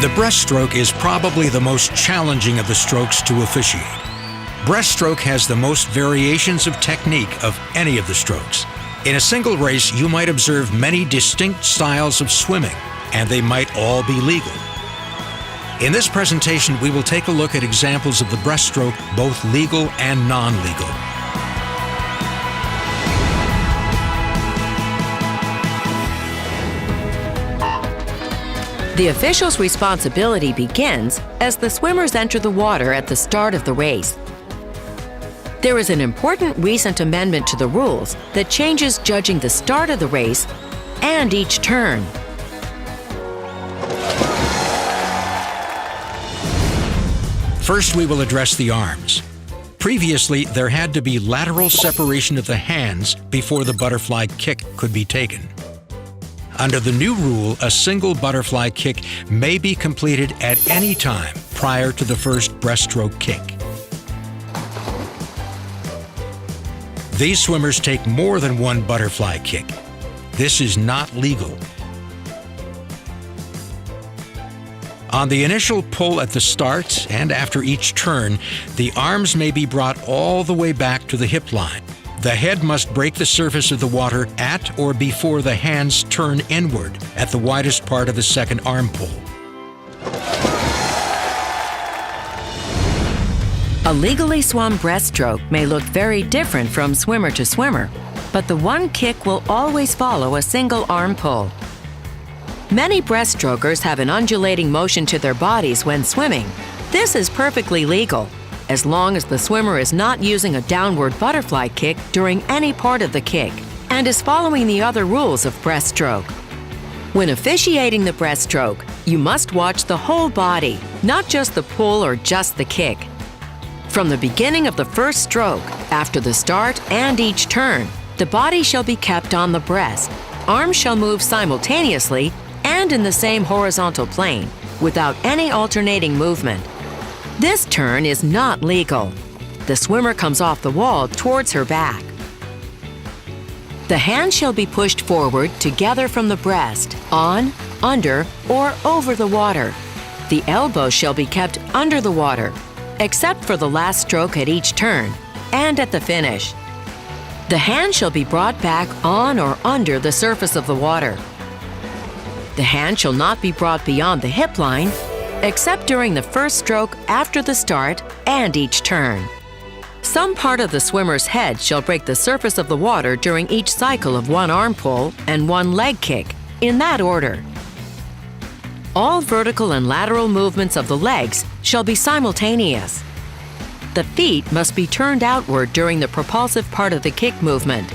The breaststroke is probably the most challenging of the strokes to officiate. Breaststroke has the most variations of technique of any of the strokes. In a single race, you might observe many distinct styles of swimming, and they might all be legal. In this presentation, we will take a look at examples of the breaststroke, both legal and non-legal. The official's responsibility begins as the swimmers enter the water at the start of the race. There is an important recent amendment to the rules that changes judging the start of the race and each turn. First, we will address the arms. Previously, there had to be lateral separation of the hands before the butterfly kick could be taken. Under the new rule, a single butterfly kick may be completed at any time prior to the first breaststroke kick. These swimmers take more than one butterfly kick. This is not legal. On the initial pull at the start and after each turn, the arms may be brought all the way back to the hip line. The head must break the surface of the water at or before the hands turn inward at the widest part of the second arm pull. A legally swum breaststroke may look very different from swimmer to swimmer, but the one kick will always follow a single arm pull. Many breaststrokers have an undulating motion to their bodies when swimming. This is perfectly legal, as long as the swimmer is not using a downward butterfly kick during any part of the kick and is following the other rules of breaststroke. When officiating the breaststroke, you must watch the whole body, not just the pull or just the kick. From the beginning of the first stroke, after the start and each turn, the body shall be kept on the breast. Arms shall move simultaneously and in the same horizontal plane, without any alternating movement. This turn is not legal. The swimmer comes off the wall towards her back. The hands shall be pushed forward together from the breast, on, under, or over the water. The elbows shall be kept under the water, except for the last stroke at each turn and at the finish. The hand shall be brought back on or under the surface of the water. The hand shall not be brought beyond the hip line, except during the first stroke after the start and each turn. Some part of the swimmer's head shall break the surface of the water during each cycle of one arm pull and one leg kick, in that order. All vertical and lateral movements of the legs shall be simultaneous. The feet must be turned outward during the propulsive part of the kick movement.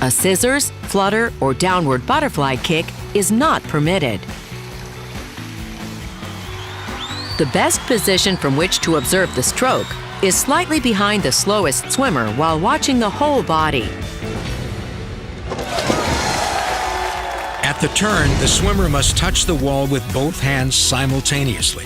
A scissors, flutter, or downward butterfly kick is not permitted. The best position from which to observe the stroke is slightly behind the slowest swimmer while watching the whole body. At the turn, the swimmer must touch the wall with both hands simultaneously.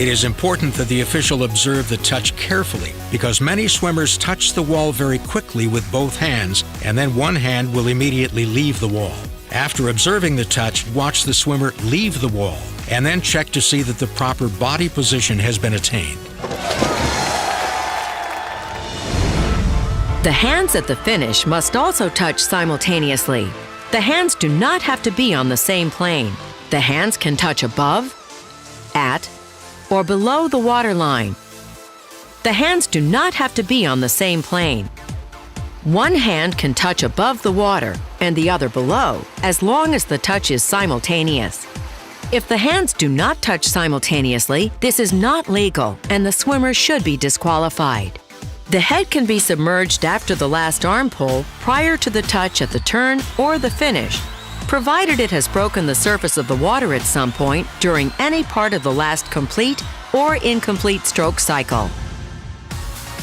It is important that the official observe the touch carefully because many swimmers touch the wall very quickly with both hands and then one hand will immediately leave the wall. After observing the touch, watch the swimmer leave the wall and then check to see that the proper body position has been attained. The hands at the finish must also touch simultaneously. The hands do not have to be on the same plane. The hands can touch above, at, or below the water line. The hands do not have to be on the same plane. One hand can touch above the water and the other below, as long as the touch is simultaneous. If the hands do not touch simultaneously, this is not legal and the swimmer should be disqualified. The head can be submerged after the last arm pull prior to the touch at the turn or the finish, provided it has broken the surface of the water at some point during any part of the last complete or incomplete stroke cycle.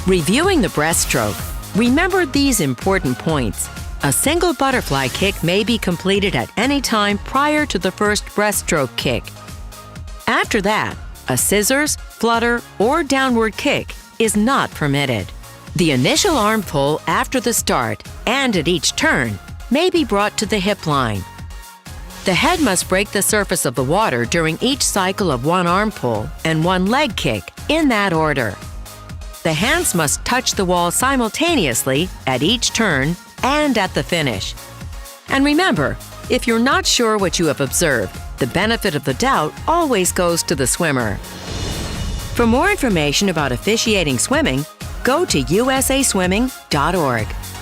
Reviewing the breaststroke, remember these important points. A single butterfly kick may be completed at any time prior to the first breaststroke kick. After that, a scissors, flutter, or downward kick is not permitted. The initial arm pull after the start and at each turn may be brought to the hip line. The head must break the surface of the water during each cycle of one arm pull and one leg kick, in that order. The hands must touch the wall simultaneously at each turn and at the finish. And remember, if you're not sure what you have observed, the benefit of the doubt always goes to the swimmer. For more information about officiating swimming, go to usaswimming.org.